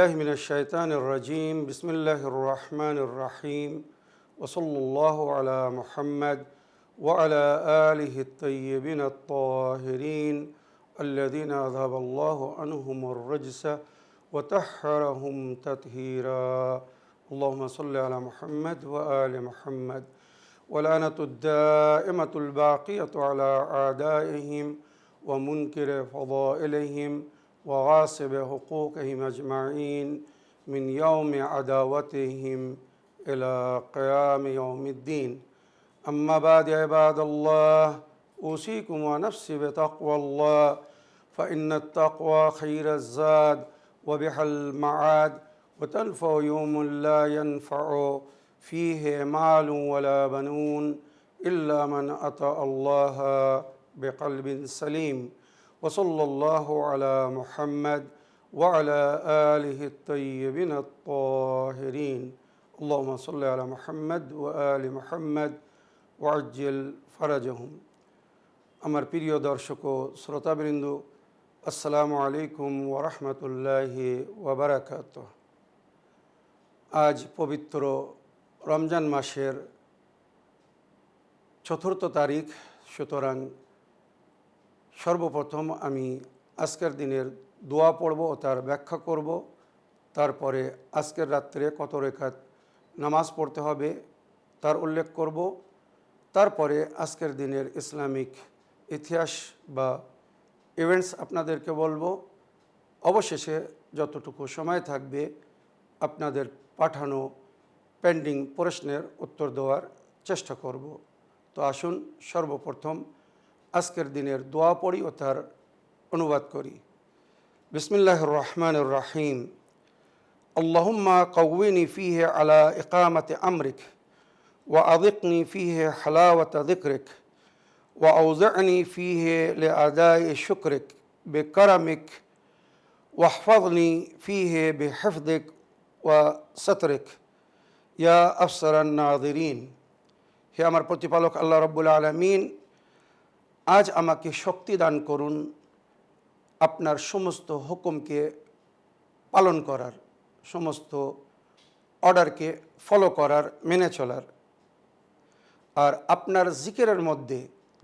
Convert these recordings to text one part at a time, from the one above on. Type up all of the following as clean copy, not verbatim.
बिल्लाहि मिनश्शैतानिर्रजीम बिस्मिल्लाहिर्रहमानिर्रहीम वसल्लल्लाहु अला मुहम्मद व अला आलिहि त्तय्यिबीन अत्ताहिरीन अल्लज़ीना अज़हबल्लाहु अन्हुमुर रज्स व तह्हरहुम तत्हीरा। अल्लाहुम्मा सल्लि अला मुहम्मद व आलि मुहम्मद व लानतुद्दाइमतुल बाक़ियतु अला आदाइहिम व मुनकिरि फ़ज़ाइलिहिम व गासिबि हुक़ूक़िहिम अजमईन मिन यौमि अदावतिहिम इला क़ियामि यौमिद्दीन। अम्मा बाद इबादल्लाह ऊसीकुम व नफ्सी बितक़्वल्लाह फ़इन्नत-तक़वा खैरुज़्ज़ाद व बिहल मआद व तनफ़उ यौमुन ला यनफ़उ फ़ीहि मालुन वला बनून इल्ला मन अता अल्लाह बिक़ल्बिन सलीम। वसल्लल्लाहु अला मुहम्मद व अला आलिहि त्तय्यिबीन अत्ताहिरीन। अल्लाहुम्मा सल्लि अला मुहम्मद व आलि मुहम्मद व अज्जिल फरजहुम। আমার প্রিয় দর্শক ও শ্রোতাবৃন্দ, আসসালামু আলাইকুম ওয়া রাহমাতুল্লাহি ওয়া বারাকাতুহু। আজ পবিত্র রমজান মাসের ৪র্থ তারিখ, সুতরাং সর্বপ্রথম আমি আজকের দিনের দোয়া পড়ব ও তার ব্যাখ্যা করব। তারপরে আজকের রাত্রে কত রাকাত নামাজ পড়তে হবে তার উল্লেখ করব। তারপরে আজকের দিনের ইসলামিক ইতিহাস বা ইভেন্টস আপনাদেরকে বলবো। অবশেষে যতটুকু সময় থাকবে আপনাদের পাঠানো পেন্ডিং প্রশ্নের উত্তর দেওয়ার চেষ্টা করব। তো আসুন সর্বপ্রথম আজকের দিনের দোয়া পড়ি ও তার অনুবাদ করি। বিসমিল্লাহির রহমানির রহিম। আল্লাহুম্মা কওয়িনি ফীহি আলা ইকামাতি আমরিক ওয়া আযিকনি ফীহি হালাওয়াতা যিকরিক ওয়া আউজি'নি ফীহি লিআদাই শুকরিক বিকারামিক ওয়াহফাযনি ফীহি বিহিফযিক ওয়া সাতরিক ইয়া আফসারান নাযিরিন। হে আমার প্রতিপালক আল্লাহ রাব্বুল আলামিন, আজ আমাকে শক্তি দান করুন আপনার সমস্ত হুকুমকে পালন করার, সমস্ত অর্ডারকে ফলো করার, মেনে চলার। আর আপনার জিকিরের মধ্যে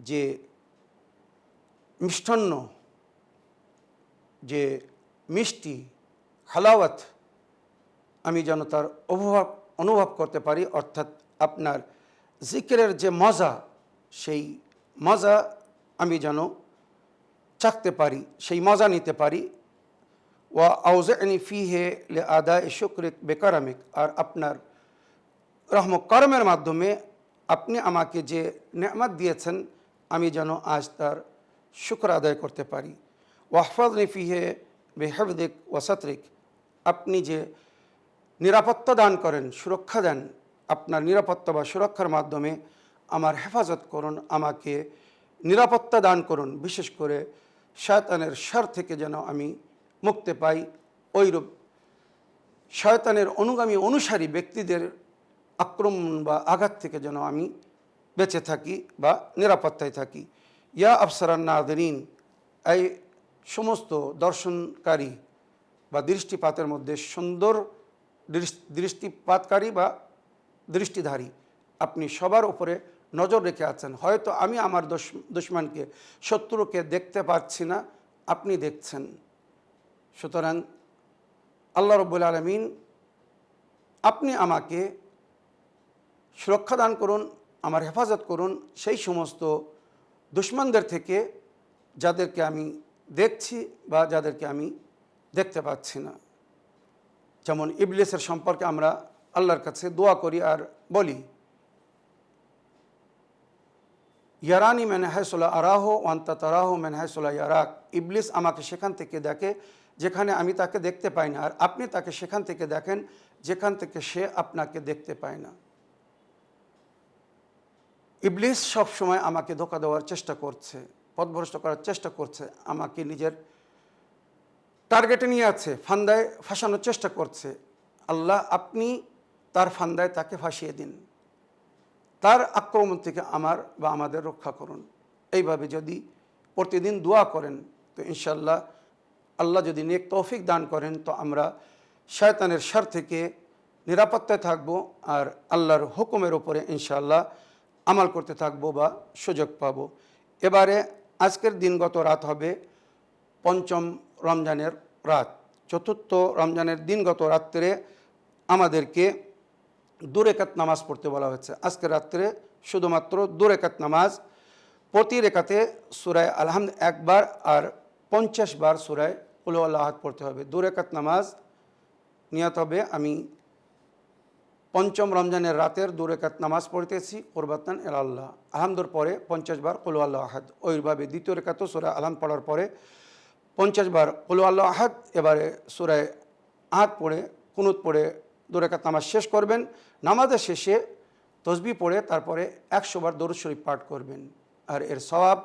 যে মিষ্টান্ন, যে মিষ্টি হালাওয়াত, আমি যেন তার অনুভব করতে পারি, অর্থাৎ আপনার জিকিরের যে মজা, সেই মজা আমি যেন চাখতে পারি, সেই মজা নিতে পারি। ওয়া আউজি'নি ফীহি লিআদাই শুকরিক বিকারামিক, আর আপনার রহমত করমের মাধ্যমে আপনি আমাকে যে নেয়ামত দিয়েছেন আমি যেন আজ তার শুকর আদায় করতে পারি। ওয়াহফাযনি ফীহি বিহিফযিক ওয়া সাতরিক, আপনি যে নিরাপত্তা দান করেন, সুরক্ষা দেন, আপনার নিরাপত্তা বা সুরক্ষার মাধ্যমে আমার হেফাজত করুন, আমাকে নিরাপত্তা দান করুন, বিশেষ করে শয়তানের শার থেকে যেন আমি মুক্তি পাই। ওইরূপ শয়তানের অনুগামী অনুসারী ব্যক্তিদের আক্রমণ বা আঘাত থেকে যেন আমি বেঁচে থাকি বা নিরাপত্তায় থাকি। ইয়া আফসারান নাযিরিন, এই সমস্ত দর্শনকারী বা দৃষ্টিপাতের মধ্যে সুন্দর দৃষ্টিপাতকারী বা দৃষ্টিধারী, আপনি সবার উপরে নজর রেখে আছেন। হয়তো আমি আমার দুশমনকে, শত্রুকে দেখতে পাচ্ছি না, আপনি দেখছেন। সুতরাং আল্লাহ রাব্বুল আলামিন, আপনি আমাকে সুরক্ষা দান করুন, আমার হেফাজত করুন সেই সমস্ত দুশমনদের থেকে যাদেরকে আমি দেখছি বা যাদেরকে আমি দেখতে পাচ্ছি না। যেমন ইবলিসের সম্পর্কে আমরা আল্লাহর কাছে দোয়া করি আর বলি, ইয়ারানি মিন হাইসু লা আরাহু ওয়া আনতা তারাহু মিন হাইসু লা ইয়ারাক। ইবলিস আমাকে সেখান থেকে দেখে যেখানে আমি তাকে দেখতে পাই না, আর আপনি তাকে সেখান থেকে দেখেন যেখান থেকে সে আপনাকে দেখতে পায় না। ইবলিস সবসময় আমাকে ধোঁকা দেওয়ার চেষ্টা করছে, পথভ্রষ্ট করার চেষ্টা করছে, আমাকে নিজের টার্গেটে নিয়ে আছে, ফান্দায় ফাঁসানোর চেষ্টা করছে। আল্লাহ, আপনি তার ফান্দায় তাকে ফাঁসিয়ে দিন, তার আক্রমণ থেকে আমার বা আমাদের রক্ষা করুন। এইভাবে যদি প্রতিদিন দোয়া করেন তো ইনশাল্লাহ আল্লাহ যদি নেক তৌফিক দান করেন তো আমরা শয়তানের শার থেকে নিরাপত্তায় থাকব, আর আল্লাহর হুকুমের ওপরে ইনশাআল্লাহ আমাল করতে থাকব বা সুযোগ পাব। এবারে আজকের দিনগত রাত হবে পঞ্চম রমজানের রাত। চতুর্থ রমজানের দিনগত রাত্রে আমাদেরকে 2 রাকাত নামাজ পড়তে বলা হয়েছে। আজকের রাত্রে শুধুমাত্র 2 রাকাত নামাজ, প্রতি রেখাতে সূরায়ে আলহামদ একবার আর 50 বার সূরায়ে কুল হুয়াল্লাহু আহাদ পড়তে হবে। 2 রাকাত নামাজ নিয়ত হবে আমি পঞ্চম রমজানের রাতের 2 রাকাত নামাজ পড়তেছি কুরবাতান ইলাল্লাহ। আলহামদুর পরে 50 বার কুল হুয়াল্লাহু আহাদ। ওইভাবে দ্বিতীয় রেখাতেও সূরা আলহামদ পড়ার পরে 50 বার কুল হুয়াল্লাহু আহাদ, এবারে সূরায়ে আহাদ পড়ে কুনুত পড়ে 2 রাকাত নামাজ শেষ করবেন। নামাজের শেষে তসবিহ পড়ে তারপরে 100 বার দরুদ শরীফ পাঠ করবেন। আর এর সওয়াব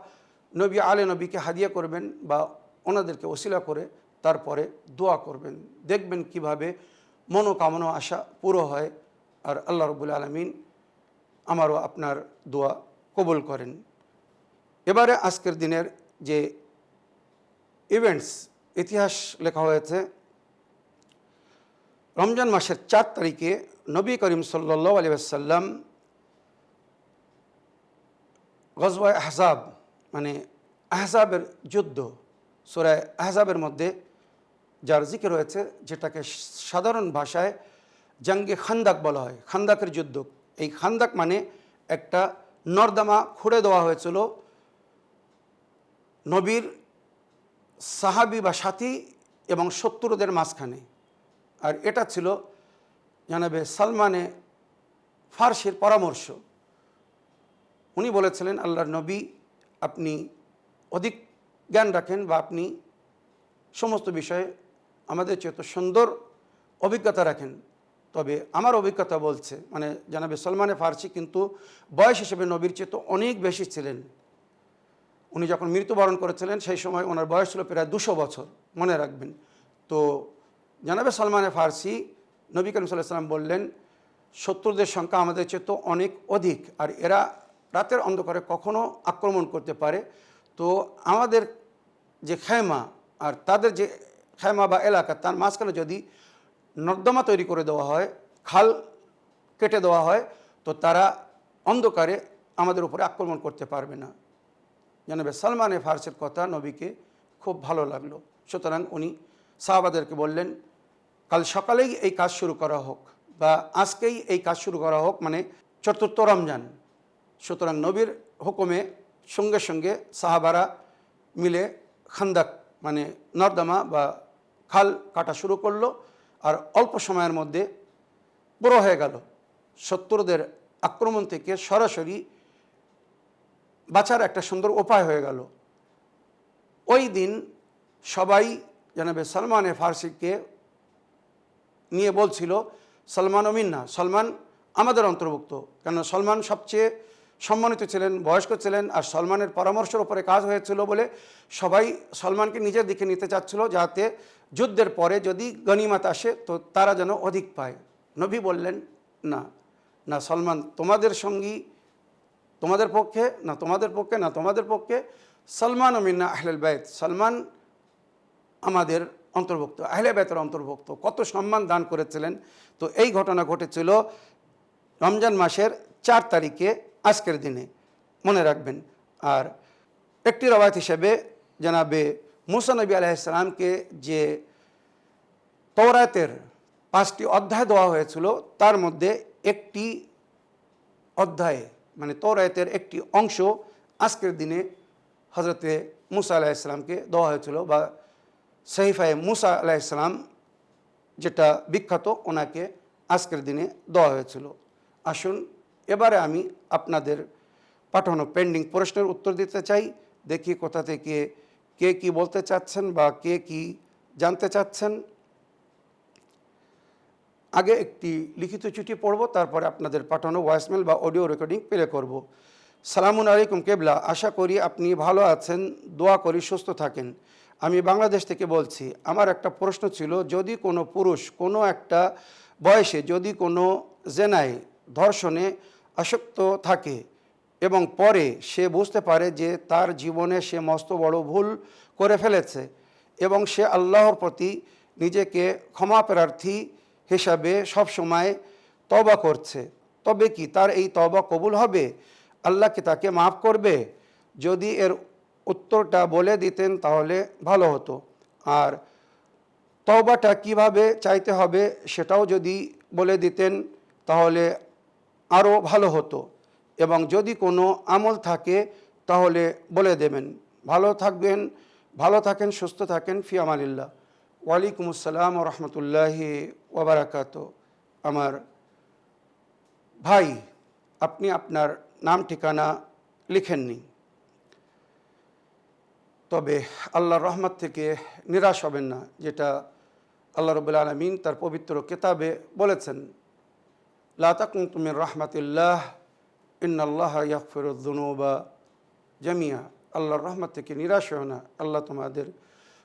নবী আলে নবীকে হাদিয়া করবেন বা ওনাদেরকে ওসিলা করে তারপরে দোয়া করবেন। দেখবেন কিভাবে মনোকামনা আশা পুরো হয়, আর আল্লাহ রাব্বুল আলামিন আমারও আপনার দোয়া কবুল করেন। এবারে আজকের দিনের যে ইভেন্টস ইতিহাস লেখা হয়েছে, রমজান মাসের 4 তারিখে নবী করিম সাল্লাল্লাহু আলাইহি ওয়াসাল্লাম গজওয়ায়ে আহজাব মানে আহজাবের যুদ্ধ, সূরা আহজাবের মধ্যে যার জিকির রয়েছে, যেটাকে সাধারণ ভাষায় জঙ্গে খান্দাক বলা হয়, খান্দাকের যুদ্ধ। এই খান্দাক মানে একটা নর্দমা খুঁড়ে দেওয়া হয়েছিল নবীর সাহাবী বা সাথী এবং শত্রুদের মাঝখানে। আর এটা ছিল জানাবে সালমানে ফার্সির পরামর্শ। উনি বলেছিলেন, আল্লাহর নবী আপনি অধিক জ্ঞান রাখেন বা আপনি সমস্ত বিষয়ে আমাদের চেয়ে তো সুন্দর অভিজ্ঞতা রাখেন, তবে আমার অভিজ্ঞতা বলছে, মানে জানাবে সালমানে ফার্সি কিন্তু বয়স হিসেবে নবীর চেয়ে তো অনেক বেশি ছিলেন। উনি যখন মৃত্যুবরণ করেছিলেন সেই সময় ওনার বয়স ছিল প্রায় 200 বছর, মনে রাখবেন। তো জানাবে সালমানে ফার্সি নবী করিম সাল্লাল্লাহু আলাইহি ওয়াসাল্লাম বললেন, শত্রুদের সংখ্যা আমাদের চেয়ে তো অনেক অধিক, আর এরা রাতের অন্ধকারে কখনো আক্রমণ করতে পারে। তো আমাদের যে খেমা আর তাদের যে খেমা বা এলাকা, তার মাঝখানে যদি নর্দমা তৈরি করে দেওয়া হয়, খাল কেটে দেওয়া হয়, তো তারা অন্ধকারে আমাদের উপরে আক্রমণ করতে পারবে না। জানাবে সালমানে ফার্সির কথা নবীকে খুব ভালো লাগলো। সুতরাং উনি সাহাবাদেরকে বললেন, কাল সকালেই এই কাজ শুরু করা হোক বা আজকেই এই কাজ শুরু করা হোক, মানে চতুর্থ রমজান। সুতরাং নবীর হুকুমে সঙ্গে সঙ্গে সাহাবারা মিলে খান্দাক মানে নর্দমা বা খাল কাটা শুরু করলো, আর অল্প সময়ের মধ্যে পুরো হয়ে গেল। শত্রুদের আক্রমণ থেকে সরাসরি বাঁচার একটা সুন্দর উপায় হয়ে গেল। ওই দিন সবাই জানাবে সালমানে ফার্সিকে নিয়ে বলছিল, সালমান মিন্না, সালমান আমাদের অন্তর্ভুক্ত। কেন সালমান সবচেয়ে সম্মানিত ছিলেন, বয়স্ক ছিলেন, আর সালমানের পরামর্শের উপরে কাজ হয়েছিল বলে সবাই সালমানকে নিজের দিকে নিতে চাচ্ছিল, যাতে যুদ্ধের পরে যদি গনিমত আসে তো তারা যেন অধিক পায়। নবী বললেন, না না সালমান তোমাদের সঙ্গী, তোমাদের পক্ষে না, তোমাদের পক্ষে না, তোমাদের পক্ষে। সালমান মিন্না আহলুল বাইত, সালমান আমাদের অন্তর্ভুক্ত, আহলে বাইতের অন্তর্ভুক্ত। কত সম্মান দান করেছিলেন। তো এই ঘটনা ঘটেছিল রমজান মাসের 4 তারিখে, আজকের দিনে, মনে রাখবেন। আর একটি রওয়ায়াত হিসেবে জানাবে মুসা নবী আলাইহিস সালামকে যে তাওরাতের 5টি অধ্যায় দেওয়া হয়েছিল, তার মধ্যে একটি অধ্যায় মানে তাওরাতের একটি অংশ আজকের দিনে হজরতে মুসা আলাইহিস সালামকে দেওয়া হয়েছিল, বা সহিফায়ে মুসা আলাইহিস সালাম যেটা বিখ্যাত, ওনাকে আজকের দিনে দেওয়া হয়েছিল। আসুন এবারে আমি আপনাদের পাঠানো পেন্ডিং প্রশ্নের উত্তর দিতে চাই। দেখি কোথা থেকে কে কি বলতে চাচ্ছেন বা কে কি জানতে চাচ্ছেন। আগে একটি লিখিত চিঠি পড়ব, তারপরে আপনাদের পাঠানো ভয়েসমেল বা অডিও রেকর্ডিং প্লে করব। সালামুন আলাইকুম কেবলা, আশা করি আপনি ভালো আছেন, দোয়া করি সুস্থ থাকেন। আমি বাংলাদেশ থেকে বলছি। আমার একটা প্রশ্ন ছিল, যদি কোনো পুরুষ কোনো একটা বয়সে যদি কোনো জেনায় ধর্ষণে আসক্ত থাকে এবং পরে সে বুঝতে পারে যে তার জীবনে সে মস্ত বড় ভুল করে ফেলেছে এবং সে আল্লাহর প্রতি নিজেকে ক্ষমা প্রার্থী হিসাবে সবসময় তওবা করছে, তবে কি তার এই তওবা কবুল হবে? আল্লাহ কি তাকে মাফ করবে? যদি এর উত্তরটা বলে দিতেন তাহলে ভালো হতো। আর তওবাটা কিভাবে চাইতে হবে সেটাও যদি বলে দিতেন তাহলে আরও ভালো হতো। এবং যদি কোনো আমল থাকে তাহলে বলে দেবেন। ভালো থাকবেন, ভালো থাকেন, সুস্থ থাকেন। ফি আমানিল্লাহ। ওয়ালাইকুম আসসালাম ওয়া রাহমাতুল্লাহি ওয়া বারাকাতুহু। আমার ভাই, আপনি আপনার নাম ঠিকানা লিখেননি, তবে আল্লাহর রহমত থেকে নিরাশ হবেন না। যেটা আল্লাহ রাব্বুল আলামিন তার পবিত্র কিতাবে বলেছেন, লা তাকনাতু মির রাহমাতিল্লাহ ইন্নাল্লাহা ইয়াগফিরুয যুনুবা জামিয়া। আল্লাহর রহমত থেকে নিরাশ হও না, আল্লাহ তোমাদের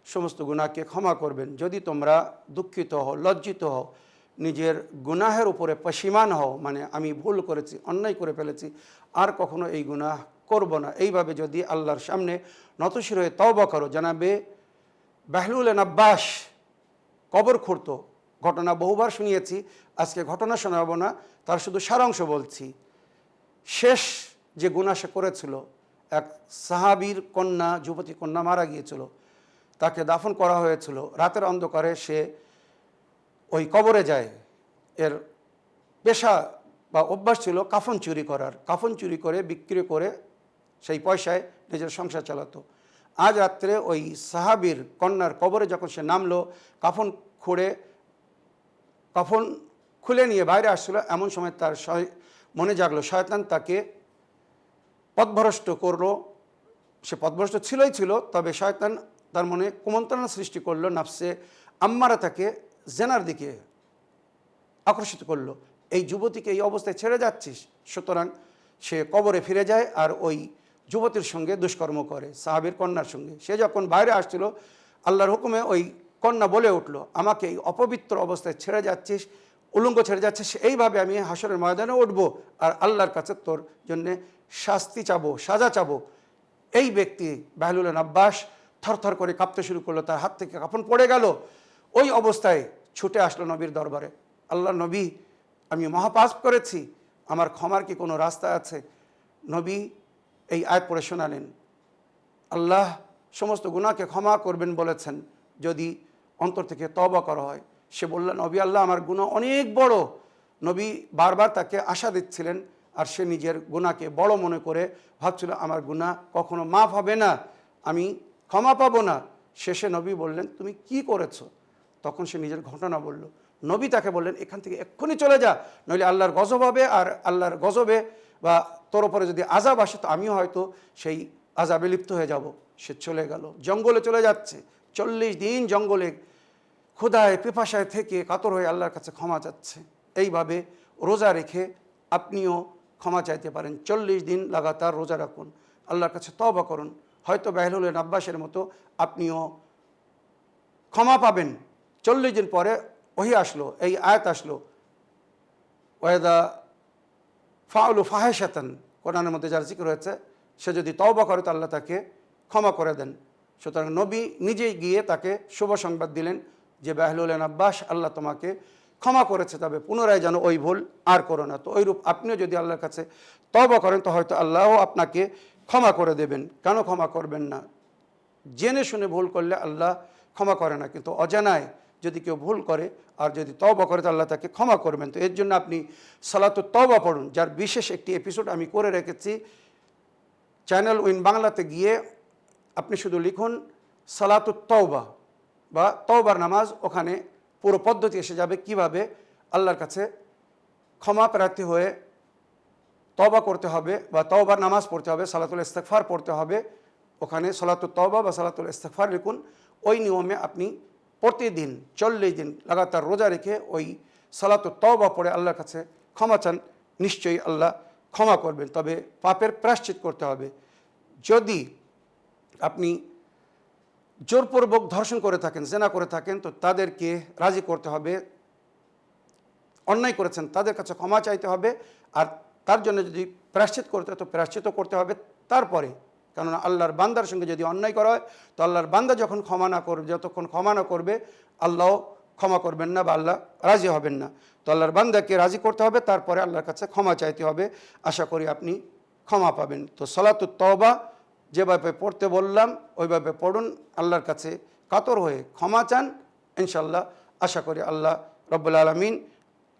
সমস্ত গুনাহকে ক্ষমা করবেন। যদি তোমরা দুঃখিত হও, লজ্জিত হও, নিজের গুনাহের উপরে পশিমান হও, মানে আমি ভুল করেছি, অন্যায় করে ফেলেছি, আর কখনো এই গুনাহ করব না, এইভাবে যদি আল্লাহর সামনে নতশির হয়ে তওবা করো। জানাবে বাহলুল আব্বাস কবর খুঁড়ত, ঘটনা বহুবার শুনিয়েছি, আজকে ঘটনা শোনাবো না, তার শুধু সারাংশ বলছি। শেষ যে গুনাহ সে করেছিল, এক সাহাবীর কন্যা, যুবতী কন্যা মারা গিয়েছিল, তাকে দাফন করা হয়েছিল। রাতের অন্ধকারে সে ওই কবরে যায়। এর পেশা বা অভ্যাস ছিল কাফন চুরি করার। কাফন চুরি করে বিক্রি করে সেই পয়সায় নিজের সংসার চালাতো। আজ রাত্রে ওই সাহাবীর কন্যার কবরে যখন সে নামলো, কাফন খুলে নিয়ে বাইরে আসছিল, এমন সময় তার মনে জাগলো শয়তান তাকে পথভ্রষ্ট করলো। সে পথভ্রষ্ট ছিল, তবে শয়তান তার মনে কুমন্ত্রণা সৃষ্টি করলো, নাফসে আম্মারা তাকে জেনার দিকে আকর্ষিত করলো। এই যুবতীকে এই অবস্থায় ছেড়ে যাচ্ছিস, সুতরাং সে কবরে ফিরে যায় আর ওই যুবতীর সঙ্গে দুষ্কর্ম করে, সাহাবীর কন্যার সঙ্গে। সে যখন বাইরে আসছিল, আল্লাহর হুকুমে ওই কন্যা বলে উঠল, আমাকে এই অপবিত্র অবস্থায় ছেড়ে যাচ্ছিস, উলঙ্গ ছেড়ে যাচ্ছিস, এইভাবে আমি হাসরের ময়দানে উঠবো আর আল্লাহর কাছে তোর জন্যে শাস্তি চাবো, সাজা চাবো। এই ব্যক্তি বাহলুল আব্বাস থরথর করে কাঁপতে শুরু করলো, তার হাত থেকে কাফন পড়ে গেল। ওই অবস্থায় ছুটে আসলো নবীর দরবারে, আল্লাহ নবী, আমি মহাপাপ করেছি, আমার ক্ষমার কি কোনো রাস্তা আছে? নবী এই আয়াত পড়ে শোনালেন, আল্লাহ সমস্ত গুনাহকে ক্ষমা করবেন বলেছেন যদি অন্তর থেকে তওবা করা হয়। সে বললেন, নবী আল্লাহ, আমার গুনাহ অনেক বড়। নবী বারবার তাকে আশা দিচ্ছিলেন, আর সে নিজের গুনাহকে বড় মনে করে ভাবছিল আমার গুনাহ কখনো মাফ হবে না, আমি ক্ষমা পাবো না। শেষে নবী বললেন, তুমি কি করেছো? তখন সে নিজের ঘটনা বলল। নবী তাকে বললেন, এখান থেকে এক্ষুনি চলে যা, নইলে আল্লাহর গজব হবে, আর আল্লাহর গজবে বা তোর ওপরে যদি আযাব আসে তো আমিও হয়তো সেই আযাবে লিপ্ত হয়ে যাব। সে চলে গেল, জঙ্গলে চলে যাচ্ছে। 40 দিন জঙ্গলে ক্ষুধায় পিপাসায় থেকে কাতর হয়ে আল্লাহর কাছে ক্ষমা চাচ্ছে। এইভাবে রোজা রেখে আপনিও ক্ষমা চাইতে পারেন। 40 দিন লাগাতার রোজা রাখুন, আল্লাহর কাছে তওবা করুন, হয়তো বাহলুল আব্বাসের মতো আপনিও ক্ষমা পাবেন। 40 দিন পরে ওহী আসলো, এই আয়াত আসলো, ওয়াইদা ফাউলু ফাহেশাতান, কোরআনের মধ্যে যার জিকির হয়েছে, সে যদি তওবা করে তো আল্লাহ তাকে ক্ষমা করে দেন। সুতরাং নবী নিজেই গিয়ে তাকে শুভ সংবাদ দিলেন যে বাহলুল আব্বাস, আল্লাহ তোমাকে ক্ষমা করেছে, তবে পুনরায় যেন ওই ভুল আর করো না। তো ওইরূপ আপনিও যদি আল্লাহর কাছে তওবা করেন তো হয়তো আল্লাহও আপনাকে ক্ষমা করে দেবেন। কেন ক্ষমা করবেন না? জেনে শুনে ভুল করলে আল্লাহ ক্ষমা করে না, কিন্তু অজানায় যদি কেউ ভুল করে আর যদি তওবা করে তো আল্লাহ তাকে ক্ষমা করবেন। তো এর জন্য আপনি সালাতুত তওবা পড়ুন, যার বিশেষ একটি এপিসোড আমি করে রেখেছি। চ্যানেল উইন বাংলাতে গিয়ে আপনি শুধু লিখুন সালাতুত তওবা বা তওবার নামাজ, ওখানে পুরো পদ্ধতি এসে যাবে কিভাবে আল্লাহর কাছে ক্ষমা প্রার্থী হয়ে তওবা করতে হবে বা তওবার নামাজ পড়তে হবে, সালাতুল ইস্তিগফার পড়তে হবে। ওখানে সালাতুত তওবা বা সালাতুল ইস্তিগফার লিখুন। ওই নিয়মে আপনি প্রতিদিন 40 দিন লাগাতার রোজা রেখে ওই সালাতুত তওবা পড়ে আল্লাহর কাছে ক্ষমা চান, নিশ্চয়ই আল্লাহ ক্ষমা করবেন। তবে পাপের প্রায়শ্চিত করতে হবে। যদি আপনি জোরপূর্বক ধর্ষণ করে থাকেন, জেনা করে থাকেন, তো তাদেরকে রাজি করতে হবে, অন্যায় করেছেন তাদের কাছে ক্ষমা চাইতে হবে। আর তার জন্য যদি প্রায়শ্চিত করতে হয় তো প্রায়শ্চিত করতে হবে তারপরে, কেননা আল্লাহর বান্দার সঙ্গে যদি অন্যায় করা হয় তো আল্লাহর বান্দা যখন ক্ষমা না করবে, যতক্ষণ ক্ষমা না করবে আল্লাহ ক্ষমা করবেন না বা আল্লাহ রাজি হবেন না। তো আল্লাহর বান্দাকে রাজি করতে হবে, তারপরে আল্লাহর কাছে ক্ষমা চাইতে হবে। আশা করি আপনি ক্ষমা পাবেন। তো সালাতুত তওবা যেভাবে পড়তে বললাম ওইভাবে পড়ুন, আল্লাহর কাছে কাতর হয়ে ক্ষমা চান, ইনশাল্লাহ আশা করি আল্লাহ রব্বুল আলামিন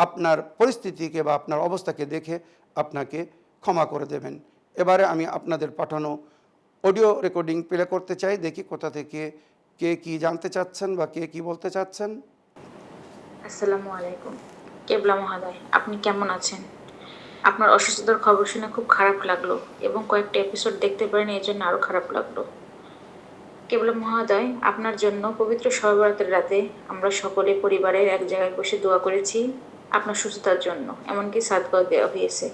আপনার পরিস্থিতিকে বা আপনার অবস্থাকে দেখে আপনাকে ক্ষমা করে দেবেন। এবারে আমি আপনাদের পাঠানো অডিও রেকর্ডিং প্লে করতে চাই, দেখি কোথা থেকে কে কি জানতে চাচ্ছেন বা কে কি বলতে চাচ্ছেন। আসসালামু আলাইকুম। কেবলা মহোদয়, আপনি কেমন আছেন? আপনার অসুস্থতার খবর শুনে খুব খারাপ লাগলো এবং কয়েকটা এপিসোড দেখতে পারেন, এই জন্য আরও খারাপ লাগলো। কেবলা মহোদয়, আপনার জন্য পবিত্র শবে বরাতের রাতে আমরা সকলে পরিবারের এক জায়গায় বসে দোয়া করেছি আপনার সুস্থতার জন্য, এমনকি সাদকাও দেওয়া হয়েছে।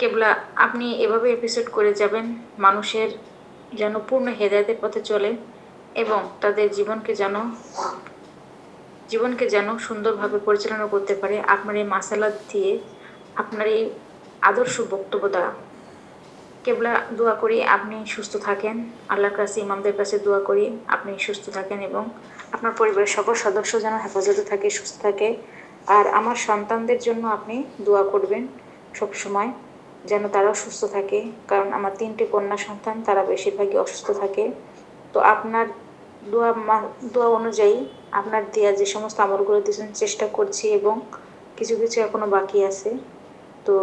কেবলা আপনি এভাবে এপিসোড করে যাবেন, মানুষের যেন পূর্ণ হেদায়েতের পথে চলে এবং তাদের জীবনকে যেন সুন্দরভাবে পরিচালনা করতে পারে আপনার এই মাসালা দিয়ে, আপনার এই আদর্শ বক্তব্য দ্বারা। কেবলা দোয়া করি আপনি সুস্থ থাকেন, আল্লাহর কাছে ইমামদের কাছে দোয়া করি আপনি সুস্থ থাকেন এবং আপনার পরিবারের সকল সদস্য যেন হেফাজতে থাকে, সুস্থ থাকে। আর আমার সন্তানদের জন্য আপনি দোয়া করবেন সব সময়, যেন তারাও সুস্থ থাকে, কারণ আমার 3টি কন্যা সন্তান, তারা বেশিরভাগই অসুস্থ থাকে। তো আপনার দোয়া অনুযায়ী আপনার দেওয়া যে সমস্ত আমলগুলো দিয়েছেন চেষ্টা করছি এবং কিছু কিছু এখনো বাকি আছে। তো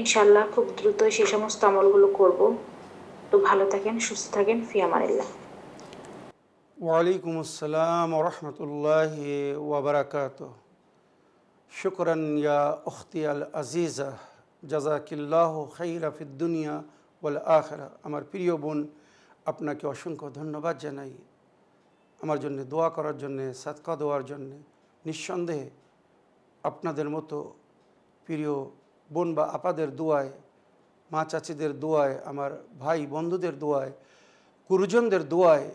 ইনশাল্লাহ খুব দ্রুতই সেই সমস্ত আমলগুলো করব। তো ভালো থাকেন, সুস্থ থাকেন, ফি আমানিল্লাহ। ওয়ালাইকুম আসসালাম ওরহমতুল্লাহি ওবরাকাতুহ। শুকরান ইয়া উখতি আল আজিজা, জাজাকিল্লাহ খাইরা ফিদ দুনিয়া ওয়াল আখিরা। আমার প্রিয় বোন, আপনাকে অসংখ্য ধন্যবাদ জানাই আমার জন্য দোয়া করার জন্যে, সাদকা দেওয়ার জন্যে। নিঃসন্দেহে আপনাদের মতো প্রিয় বোন বা আপাদের দোয়ায়, মা চাচিদের দোয়ায়, আমার ভাই বন্ধুদের দোয়ায়, গুরুজনদের দোয়ায়,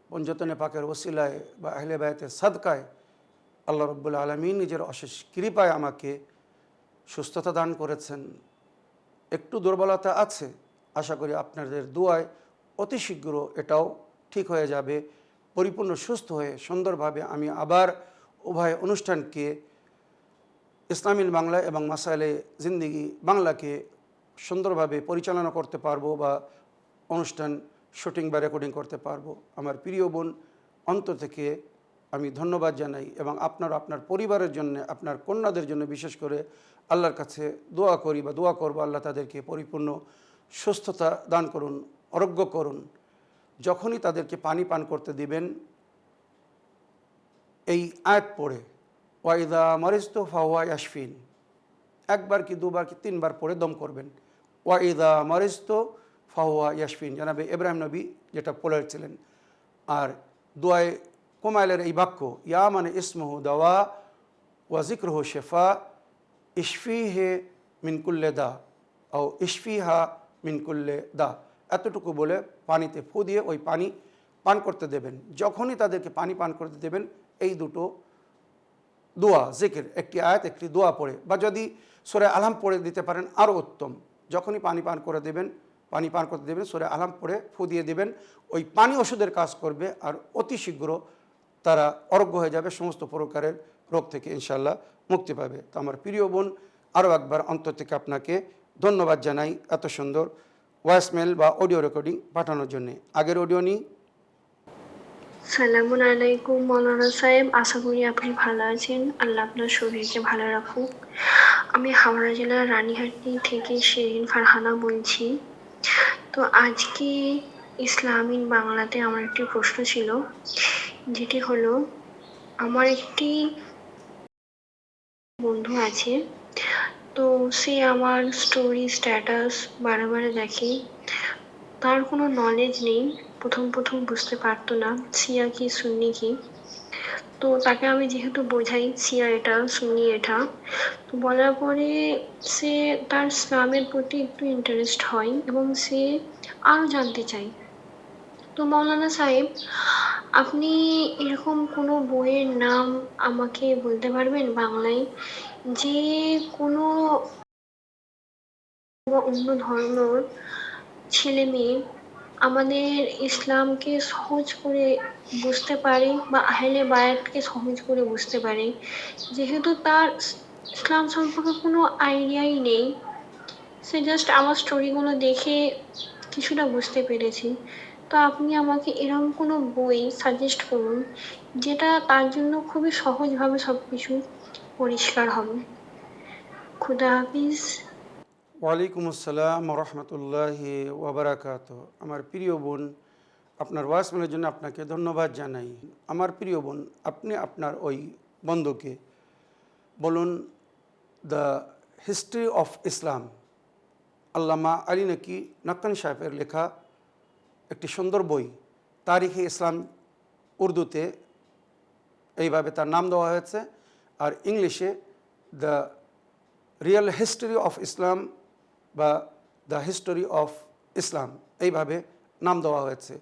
পঞ্জতনে পাকের ওসিলায় বা আহলে বায়াতের সাদকায় আল্লাহ রব্বুল আলমিন নিজের অশেষ কৃপায় আমাকে সুস্থতা দান করেছেন। একটু দুর্বলতা আছে, আশা করি আপনাদের দোয়ায় অতি শীঘ্র এটাও ঠিক হয়ে যাবে। পরিপূর্ণ সুস্থ হয়ে সুন্দরভাবে আমি আবার উভয় অনুষ্ঠানকে, ইসলামিল বাংলা এবং মাসাইলে জিন্দিগি বাংলাকে সুন্দরভাবে পরিচালনা করতে পারবো বা অনুষ্ঠান শুটিং বা রেকর্ডিং করতে পারবো। আমার প্রিয় বোন, অন্তর থেকে আমি ধন্যবাদ জানাই এবং আপনার পরিবারের জন্য, আপনার কন্যাদের জন্য বিশেষ করে আল্লাহর কাছে দোয়া করি বা দোয়া করবো আল্লাহ তাদেরকে পরিপূর্ণ সুস্থতা দান করুন, আরোগ্য করুন। যখনই তাদেরকে পানি পান করতে দিবেন এই আয়াত পড়ে, ওয়াইদা মারিজতু ফাহুয়া ইয়াশফিন, একবার কি দুবার কি তিনবার পড়ে দম করবেন। ওয়াইদা মারিজতু ফাহুয়া ইয়াশফিন, জানাবে ইব্রাহিম নবী যেটা পড়েছিলেন। আর দোয়ায় কুমাইলের এই বাক্য, ইয়া মানে ইসমহু দাওয়া ওয়া জিক্রহু শেফা ইশফিহে মিন কুল্লে দা ও ইশফিহা মিন কুল্লে দা, এতটুকু বলে পানিতে ফু দিয়ে ওই পানি পান করতে দেবেন। যখনই তাদেরকে পানি পান করতে দেবেন এই দুটো দোয়া জিকির, একটি আয়াত একটি দোয়া পড়ে, বা যদি সূরা আলহাম পড়ে দিতে পারেন আরও উত্তম। যখনই পানি পান করতে দেবেন সূরা আলহাম পড়ে ফু দিয়ে দেবেন। ওই পানি ওষুধের কাজ করবে আর অতি শীঘ্র তারা আরোগ্য হয়ে যাবে, সমস্ত প্রকারের রোগ থেকে ইনশাল্লাহ মুক্তি পাবে। তো আমার প্রিয় বোন, আরও একবার অন্তর থেকে আপনাকে ধন্যবাদ জানাই এত সুন্দর ভয়েসমেল বা অডিও রেকর্ডিং পাঠানোর জন্যে। আগের অডিও নিই। সালামুন আলাইকুম মৌলানা সাহেব, আশা করি আপনি ভালো আছেন, আল্লাহ আপনার শরীরকে ভালো রাখুক। আমি হাওড়া জেলার রানীহাটি থেকে শিরিন ফারহানা বলছি। তো আজকে ইসলামিক বাংলাতে আমার একটি প্রশ্ন ছিল, যেটি হলো, আমার একটি বন্ধু আছে, তো সে আমার স্টোরি স্ট্যাটাস বারে বারে দেখে, তার কোনো নলেজ নেই, প্রথম বুঝতে পারতো না শিয়া কি সুন্নি কি। তো তাকে আমি যেহেতু বোঝাই শিয়া এটা সুন্নি এটা, তো বলার পরে সে তার ইসলামের প্রতি একটু ইন্টারেস্ট হয় এবং সে আরও জানতে চায়। তো মৌলানা সাহেব, আপনি এরকম কোনো বইয়ের নাম আমাকে বলতে পারবেন বাংলায়, যে কোনো অন্য ধর্মের ছেলে মেয়ে আমাদের ইসলামকে সহজ করে বুঝতে পারে বা আহলে বায়াতকে সহজ করে বুঝতে পারে, যেহেতু তার ইসলাম সম্পর্কে কোনো আইডিয়াই নেই। সে জাস্ট আমার স্টোরিগুলো দেখে কিছুটা বুঝতে পেরেছি। তো আপনি আমাকে এরকম কোনো বই সাজেস্ট করুন যেটা তার জন্য খুবই সহজভাবে সবকিছু পরিষ্কার হবে। খুদা হাফিজ। ওয়ালাইকুম আসসালাম রহমতুল্লাহি ওবরাকাত। আমার প্রিয় বোন, আপনার ওয়াসমেলের জন্য আপনাকে ধন্যবাদ জানাই। আমার প্রিয় বোন, আপনি আপনার ওই বন্ধুকে বলুন দ্য হিস্ট্রি অফ ইসলাম, আল্লামা আলী নাকি নক্কানী সাহেবের লেখা একটি সুন্দর বই, তারিখে ইসলাম, উর্দুতে এইভাবে তার নাম দেওয়া হয়েছে, আর ইংলিশে the real history of Islam বা দ্য হিস্টোরি অফ ইসলাম এইভাবে নাম দেওয়া হয়েছে।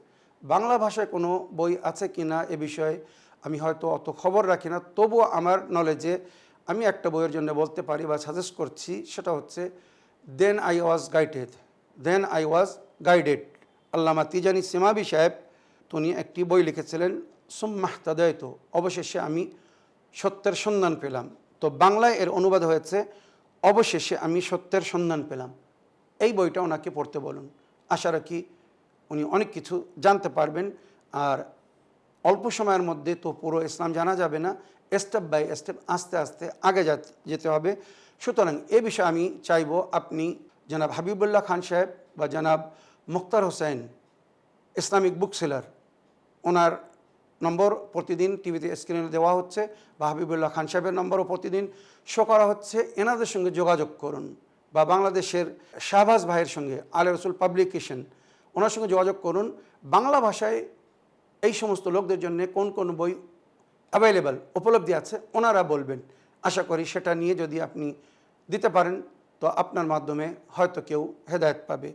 বাংলা ভাষায় কোনো বই আছে কি না এ বিষয়ে আমি হয়তো অত খবর রাখি না, তবুও আমার নলেজে আমি একটা বইয়ের জন্য বলতে পারি বা সাজেস্ট করছি, সেটা হচ্ছে then I was guided. Then I was guided, Allama Tijani সিমাবি সাহেব তিনি একটি বই লিখেছিলেন, সুম্মাহ তাদায়তো, অবশেষে আমি সত্যের সন্ধান পেলাম। তো বাংলায় এর অনুবাদ হয়েছে অবশেষে আমি সত্যের সন্ধান পেলাম। এই বইটা ওনাকে পড়তে বলুন, আশা রাখি উনি অনেক কিছু জানতে পারবেন। আর অল্প সময়ের মধ্যে তো পুরো ইসলাম জানা যাবে না, স্টেপ বাই স্টেপ আস্তে আস্তে আগে যেতে হবে। সুতরাং এ বিষয়ে আমি চাইব আপনি জনাব হাবিবুল্লাহ খান সাহেব বা জনাব মুখতার হোসেন, ইসলামিক বুক সেলার, ওনার নম্বর প্রতিদিন টিভিতে স্ক্রিনে দেওয়া হচ্ছে, বা হাবিবুল্লাহ খান সাহেবের নম্বরও প্রতিদিন শো করা হচ্ছে, এনাদের সঙ্গে যোগাযোগ করুন। বা বাংলাদেশের শাহবাজ ভাইয়ের সঙ্গে, আলে রসুল পাবলিকেশন, ওনার সঙ্গে যোগাযোগ করুন। বাংলা ভাষায় এই সমস্ত লোকদের জন্য কোন কোন বই অ্যাভেলেবেল উপলব্ধি আছে ওনারা বলবেন। আশা করি সেটা নিয়ে যদি আপনি দিতে পারেন তো আপনার মাধ্যমে হয়তো কেউ হেদায়েত পাবে।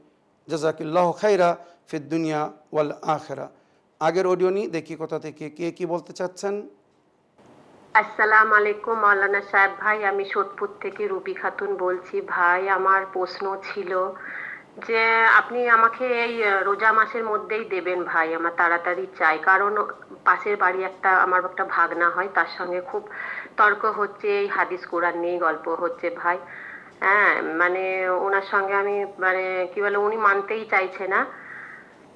জাযাকিল্লাহু খাইরা ফিদ দুনিয়া ওয়াল আখিরা। আগের অডিও নিয়ে দেখি কোথা থেকে কে কি বলতে চাচ্ছেন। আসসালামু আলাইকুম মাওলানা সাহেব ভাই, আমি সোদপুর থেকে রুবি খাতুন বলছি। ভাই, আমার প্রশ্ন ছিল যে আপনি আমাকে এই রোজা মাসের মধ্যেই দেবেন ভাই, আমার তাড়াতাড়ি চাই। কারণ পাশের বাড়ি আমার একটা ভাগনা হয়, তার সঙ্গে খুব তর্ক হচ্ছে, এই হাদিস কোরআন নিয়ে গল্প হচ্ছে ভাই। হ্যাঁ, মানে ওনার সঙ্গে আমি কি বলে, উনি মানতেই চাইছে না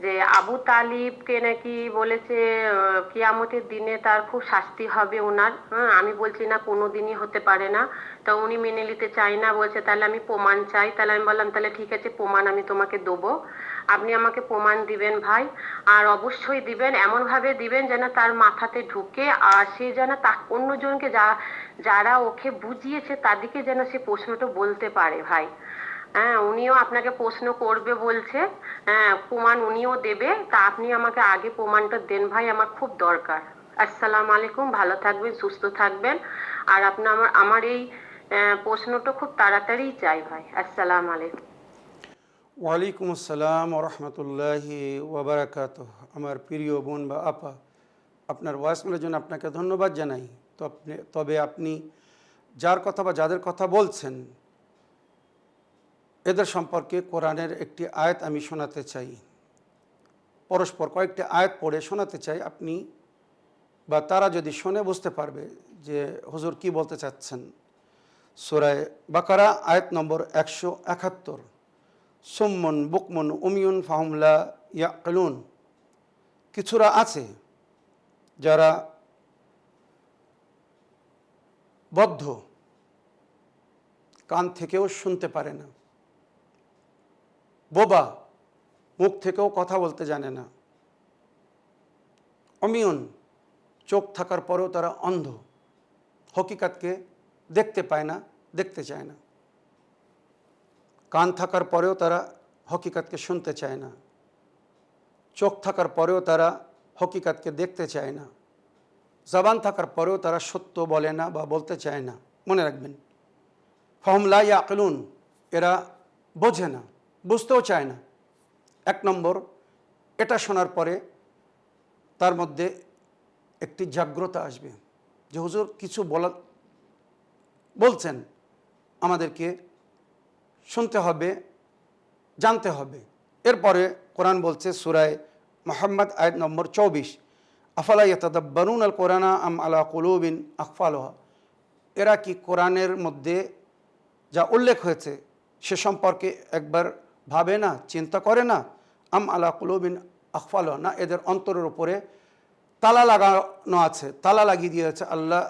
যে আবু তালিবকে নাকি বলেছে কিয়ামতের দিনে তার খুব শাস্তি হবে ওনার। হ্যাঁ, আমি বলছি না, কোনোদিনই হতে পারে না। তা উনি মেনে নিতে চায় না, বলছে তাহলে আমি প্রমাণ চাই। তাহলে আমি বললাম তাহলে ঠিক আছে, প্রমাণ আমি তোমাকে দেবো, আপনি আমাকে প্রমাণ দিবেন ভাই। আর অবশ্যই দিবেন, এমন ভাবে দিবেন যেন তার মাথাতে ঢুকে, আর সে যেন অন্যজনকে যারা ওকে বুঝিয়েছে তাদেরকে যেন সে প্রশ্নটা বলতে পারে ভাই। হ্যাঁ, উনিও আপনাকে প্রশ্ন করবে বলছে, হ্যাঁ প্রমাণ উনিও দেবে। তা আপনি আমাকে আগে প্রমাণটা দেন ভাই, আমার খুব দরকার। আসসালামু আলাইকুম, ভালো থাকবেন, সুস্থ থাকবেন। আর আপনি আমার এই প্রশ্নটা খুব তাড়াতাড়ি চাই ভাই। আসসালামু আলাইকুম। ওয়ালাইকুম আসসালাম রহমতুল্লাহি ওবরাকাতুহ। আমার প্রিয় বোন বা আপা, আপনার ওয়াসমেলের জন্য আপনাকে ধন্যবাদ জানাই। তবে আপনি যার কথা বা যাদের কথা বলছেন এদের সম্পর্কে কোরআনের একটি আয়াত আমি শোনাতে চাই, পরস্পর কয়েকটি আয়াত পড়ে শোনাতে চাই। আপনি বা তারা যদি শুনে বুঝতে পারবে যে হুজুর কি বলতে চাচ্ছেন। সূরা বাকারা আয়াত নম্বর 171, সুম্মুন বুকমুন উমিয়ুন ফাহুম লা ইয়াকিলুন। কিছুরা আছে যারা বদ্ধ, কান থেকেও শুনতে পারে না, বোবা, মুখ থেকেও কথা বলতে জানে না, অমিয়ন, চোখ থাকার পরেও তারা অন্ধ, হকিকতকে দেখতে পায় না, দেখতে চায় না। কান থাকার পরেও তারা হকিকতকে শুনতে চায় না, চোখ থাকার পরেও তারা হকিকতকে দেখতে চায় না, জবান থাকার পরেও তারা সত্য বলে না বা বলতে চায় না। মনে রাখবেন, ফাহুম লা ইয়াকিলুন, এরা বোঝে না, বুঝতেও চায় না। এক নম্বর, এটা শোনার পরে তার মধ্যে একটি জাগ্রতা আসবে যে হুজুর কিছু বলছেন, আমাদেরকে শুনতে হবে, জানতে হবে। এরপরে কোরআন বলছে সূরায়ে মুহাম্মদ আয়াত নম্বর 24, আফালা ইয়াতাদাব্বারুন আল কোরআনা আম আলা কুলুবিন আকফালুহা, এরা কি কোরআনের মধ্যে যা উল্লেখ হয়েছে সে সম্পর্কে একবার ভাবে না, চিন্তা করে না? আম আলা কুলুবিন আকফালুহা, না এদের অন্তরের উপরে তালা লাগানো আছে, তালা লাগিয়ে দিয়েছে আল্লাহ।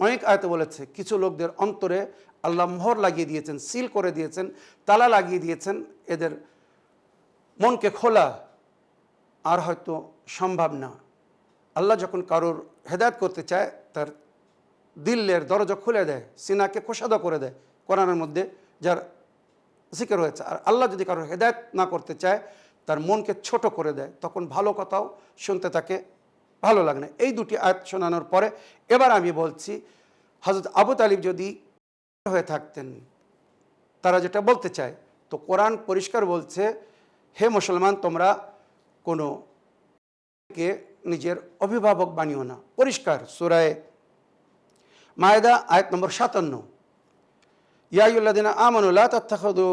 অনেক আয়াতে বলেছে কিছু লোকদের অন্তরে আল্লাহ মোহর লাগিয়ে দিয়েছেন, সিল করে দিয়েছেন, তালা লাগিয়ে দিয়েছেন, এদের মনকে খোলা আর হয়তো সম্ভব না। আল্লাহ যখন কারোর হেদায়েত করতে চায় তার দিলের দরজা খুলে দেয়, সিনাকে কোষাদা করে দেয় কোরআনের মধ্যে যার জিকির হয়েছে। আর আল্লাহ যদি কারোর হেদায়েত না করতে চায় তার মনকে ছোট করে দেয়, তখন ভালো কথাও শুনতে তাকে ভালো লাগে না। এই দুটি আয়াত শোনানোর পরে এবার আমি বলছি, হযরত আবু তালিব যদি হয়ে থাকতেন, তারা যেটা বলতে চায়, তো কোরআন পরিষ্কার বলছে, হে মুসলমান, তোমরা কোনো কে নিজের অভিভাবক বানিও না। পরিষ্কার সূরায়ে মায়েদা আয়াত নম্বর 57, ইয়া আইয়ুহাল্লাযীনা আমানু লা তাত্তাখিযু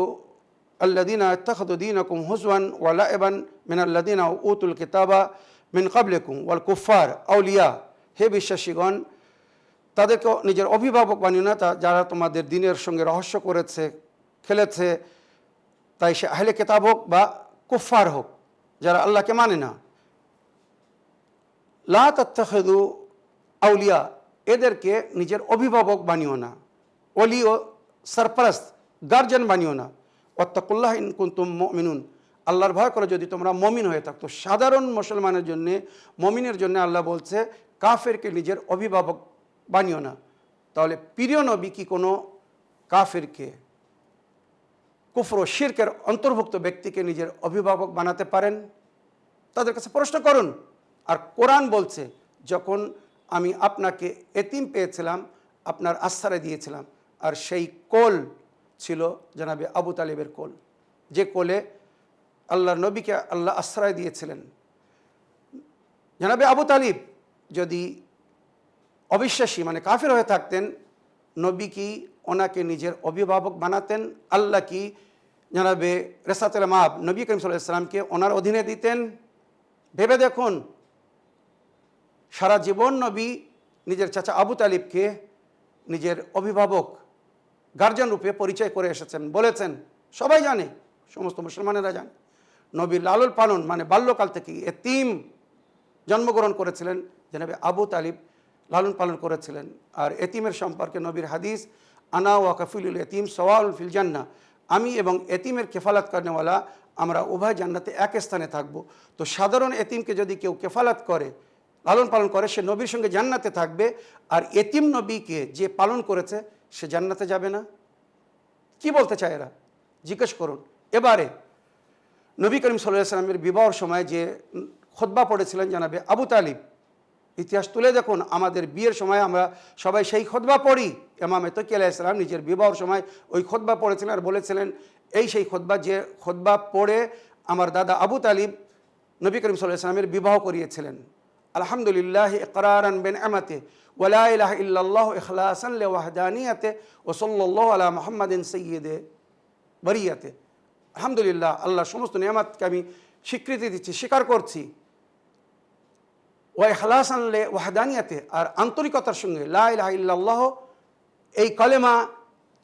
আল্লাযীনা ইত্তাখাযু দীনাকুম হুজওয়ান ওয়া লা'iবান মিনাল্লাযীনা উতুল কিতাবা মিন ক্বাবলিকুম ওয়াল কুফার আউলিয়া, হে বিশ্বাসীগণ, তাদেরকে নিজের অভিভাবক বানিও না যারা তোমাদের দিনের সঙ্গে রহস্য করেছে, খেলেছে, তাই সে আহলে কিতাব হোক বা কুফার হোক, যারা আল্লাহকে মানে না। লা তাত্তাখিযু আউলিয়া, এদেরকে নিজের অভিভাবক বানিও না, ওলি ও সরপরস্ত গার্জেন বানিও না। ওয়াত্তাকুল্লাহ ইন কুনতুম মুমিনুন, আল্লাহর ভয় করে যদি তোমরা মমিন হয়ে থাকতো। সাধারণ মুসলমানের জন্যে, মমিনের জন্য আল্লাহ বলছে কাফেরকে নিজের অভিভাবক বানিও না। তাহলে প্রিয় নবী কি কোনো কাফেরকে, কুফর ও শিরকের অন্তর্ভুক্ত ব্যক্তিকে নিজের অভিভাবক বানাতে পারেন? তাদের কাছে প্রশ্ন করুন। আর কোরআন বলছে, যখন আমি আপনাকে এতিম পেয়েছিলাম, আপনার আশ্রয় দিয়েছিলাম, আর সেই কোল ছিল জনাবে আবু তালিবের কোল, যে কোলে আল্লাহর নবীকে আল্লাহ আশ্রয় দিয়েছিলেন। জনাবে আবু তালিব যদি অবিশ্বাসী মানে কাফের হয়ে থাকতেন, নবী কি ওনাকে নিজের অভিভাবক বানাতেন? আল্লাহ কি জনাবে রেসাতুল মাব নবী করিম সাল্লাল্লাহু আলাইহি ওয়াসাল্লামকে ওনার অধীনে দিতেন? ভেবে দেখুন, সারা জীবন নবী নিজের চাচা আবু তালিবকে নিজের অভিভাবক গার্জিয়ান রূপে পরিচয় করে এসেছেন, বলেছেন, সবাই জানে, সমস্ত মুসলমানেরা জানে। নবীর লালন পালন মানে বাল্যকাল থেকে এতিম জন্মগ্রহণ করেছিলেন, জনাবে আবু তালিব লালন পালন করেছিলেন। আর এতিমের সম্পর্কে নবীর হাদিস, আনা ওয়া কাফিলুল এতিম সাওয়াউন ফিল জান্নাহ, আমি এবং এতিমের কেফালাত করেনেওয়ালা আমরা উভয় জান্নাতে এক স্থানে থাকব। তো সাধারণ এতিমকে যদি কেউ কেফালাত করে, লালন পালন করে, সে নবীর সঙ্গে জান্নাতে থাকবে। আর এতিম নবীকে যে পালন করেছে সে জান্নাতে যাবে না? কি বলতে চায় এরা? জিজ্ঞেস করুন। এবারে নবী করিম সাল্লাল্লাহু আলাইহি ওয়াসাল্লামের বিবাহের সময় যে খুতবা পড়েছিলেন জনাবে আবু তালিব, ইতিহাস তুলে দেখুন। আমাদের বিয়ের সময় আমরা সবাই সেই খুতবা পড়ি। ইমাম তকি আলাইহিস সালাম নিজের বিবাহের সময় ওই খুতবা পড়েছিলেন আর বলেছিলেন, এই সেই খুতবা যে খুতবা পড়ে আমার দাদা আবু তালিব নবী করিম সাল্লাল্লাহু আলাইহি ওয়াসাল্লামের বিবাহ করিয়েছিলেন। আলহামদুলিল্লাহ ইকরারান বিনিআমাতিহি ওয়া লা ইলাহা ইল্লাল্লাহু ইখলাসান লিওয়াহদানিয়াতিহি ওয়া সাল্লাল্লাহু আলা মুহাম্মাদিন সাইয়্যিদি বারিয়াতিহি। আলহামদুলিল্লাহ, আল্লাহর সমস্ত নিয়ামতকে আমি স্বীকৃতি দিচ্ছি, স্বীকার করছি। ওয়া ইখলাসান লিওয়াহদানিয়াতিহি, আর আন্তরিকতার সঙ্গে লা ইলাহা ইল্লাল্লাহ এই কালেমা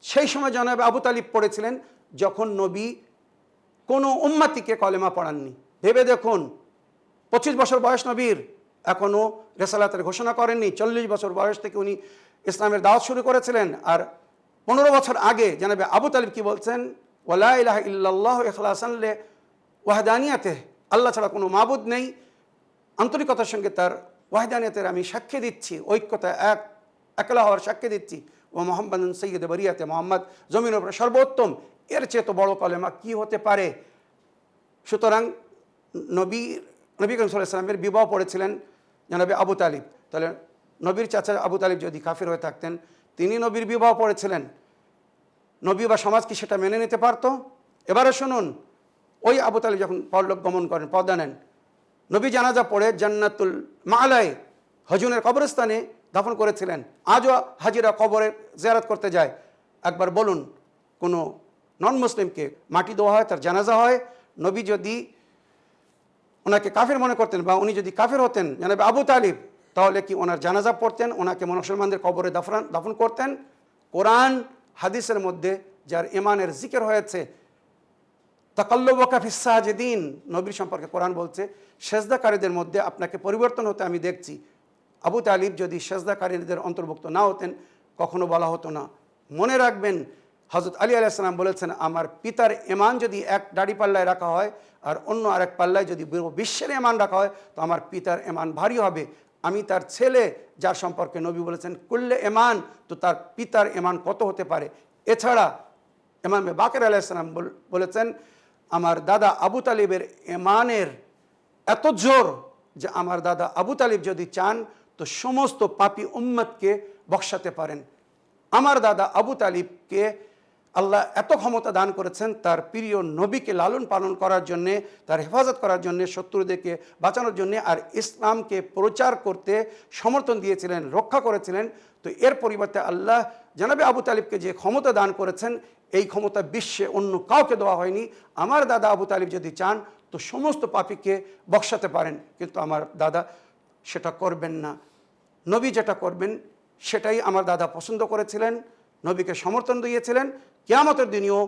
সেই সময় জনাবে আবু তালিব পড়েছিলেন যখন নবী কোনো উম্মতিকে কলেমা পড়াননি। ভেবে দেখুন, 25 বছর বয়স নবীর, এখনও রেসালাতের ঘোষণা করেননি। 40 বছর বয়স থেকে উনি ইসলামের দাওয়াত শুরু করেছিলেন। আর 15 বছর আগে জনাবে আবু তালিব কি বলছেন? ওয়ালা ইলাহা ইল্লাল্লাহু ইখলাসান লিওয়াহদানিয়াতিহি, আল্লাহ ছাড়া কোনো মাবুদ নেই, আন্তরিকতার সঙ্গে তার ওয়াহদানিয়াতের আমি সাক্ষ্য দিচ্ছি, ঐক্যতা একলা হওয়ার সাক্ষ্য দিচ্ছি। ও মুহাম্মাদুন সাইয়্যিদু বারিয়াতিহি, মোহাম্মদ জমিনের উপরে সর্বোত্তম, এর চেয়ে তো বড় কলেমা কি হতে পারে? সুতরাং নবী করিম সাল্লাল্লাহু আলাইহি ওয়াসাল্লামের বিবাহ পড়েছিলেন জনাবে আবু তালিব। তাহলে নবীর চাচা আবু তালিব যদি কাফির হয়ে থাকতেন, তিনি নবীর বিবাহ পড়েছিলেন, নবী বা সমাজ কি সেটা মেনে নিতে পারতো? এবারে শুনুন, ওই আবু তালিব যখন পরলোক গমন করেন, পর্দা নেন, নবী জানাজা পড়ে জান্নাতুল মালায় হজুনের কবরস্থানে দাফন করেছিলেন। আজও হাজিরা কবরে জিয়ারত করতে যায়। একবার বলুন, কোনো নন মুসলিমকে মাটি দেওয়া হয়, তার জানাজা হয়, নবী যদি ওনাকে কাফের মনে করতেন বা উনি যদি কাফের হতেন জানাবে আবু তালিব, তাহলে কি ওনার জানাজা পড়তেন, ওনাকে মুসলমানদের কবরে দাফন করতেন? কোরআন হাদিসের মধ্যে যার ইমানের জিকির হয়েছে, তাকাল্লুবুকা ফিস সাজিদিন, নবীর সম্পর্কে কোরআন বলছে সেজদাকারীদের মধ্যে আপনাকে পরিবর্তন হতে আমি দেখছি। আবু তালিব যদি সেজদাকারীদের অন্তর্ভুক্ত না হতেন কখনো বলা হতো না। মনে রাখবেন হযরত আলী আলাইহিস সালাম বলেছেন, আমার পিতার ঈমান যদি এক দাড়ি পাল্লায় রাখা হয় আর অন্য আরেক পাল্লায় যদি বিশ্বের ঈমান রাখা হয় তো আমার পিতার ঈমান ভারী হবে। আমি তার ছেলে, যার সম্পর্কে নবী বলেছেন কুল্লে ঈমান, তো তার পিতার ঈমান কত হতে পারে? এছাড়া ইমাম বাকের আলাইহিস সালাম বলেছেন, আমার দাদা আবু তালিবের ঈমানের এত জোর যে আমার দাদা আবু তালিব যদি চান তো সমস্ত পাপী উম্মতকে বখশাতে পারেন। আমার দাদা আবু তালিবকে আল্লাহ এত ক্ষমতা দান করেছেন তার প্রিয় নবীকে লালন পালন করার জন্যে, তার হেফাজত করার জন্যে, শত্রুদেরকে বাঁচানোর জন্যে, আর ইসলামকে প্রচার করতে সমর্থন দিয়েছিলেন, রক্ষা করেছিলেন। তো এর পরিবর্তে আল্লাহ জনাবে আবু তালিবকে যে ক্ষমতা দান করেছেন, এই ক্ষমতা বিশ্বে অন্য কাউকে দেওয়া হয়নি। আমার দাদা আবু তালিব যদি চান তো সমস্ত পাপীকে বখশাতে পারেন, কিন্তু আমার দাদা সেটা করবেন না। নবী যেটা করবেন সেটাই আমার দাদা পছন্দ করেছিলেন, নবীকে সমর্থন দিয়েছিলেন। কিয়ামতের দিনেও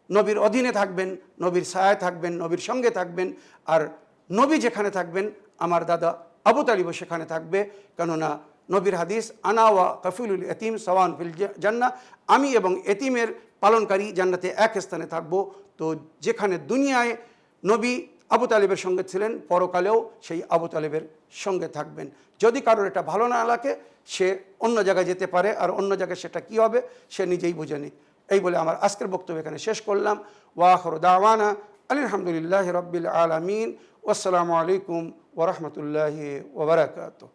নবীর অধীনে থাকবেন, নবীর ছায়ায় থাকবেন, নবীর সঙ্গে থাকবেন। আর নবী যেখানে থাকবেন আমার দাদা আবু তালিবও সেখানে থাকবে। কেননা নবীর হাদিস, আনা ওয়া কাফিলুল এতিম সাওয়ান ফিল জান্নাহ, আমি এবং এতিমের পালনকারী জান্নাতে এক স্থানে থাকব। তো যেখানে দুনিয়ায় নবী আবু তালিবের সঙ্গে ছিলেন, পরকালেও সেই আবু তালিবের সঙ্গে থাকবেন। যদি কারোর এটা ভালো না লাগে সে অন্য জায়গায় যেতে পারে, আর অন্য জায়গায় সেটা কি হবে সে নিজেই বুঝে নিক। এই বলে আমার আজকের বক্তব্য এখানে শেষ করলাম। ওয়া আখিরু দাওয়ানা আলহামদুলিল্লাহি রাব্বিল আলামিন। আসসালামু আলাইকুম ওয়া রাহমাতুল্লাহি ওয়া বারাকাতুহু।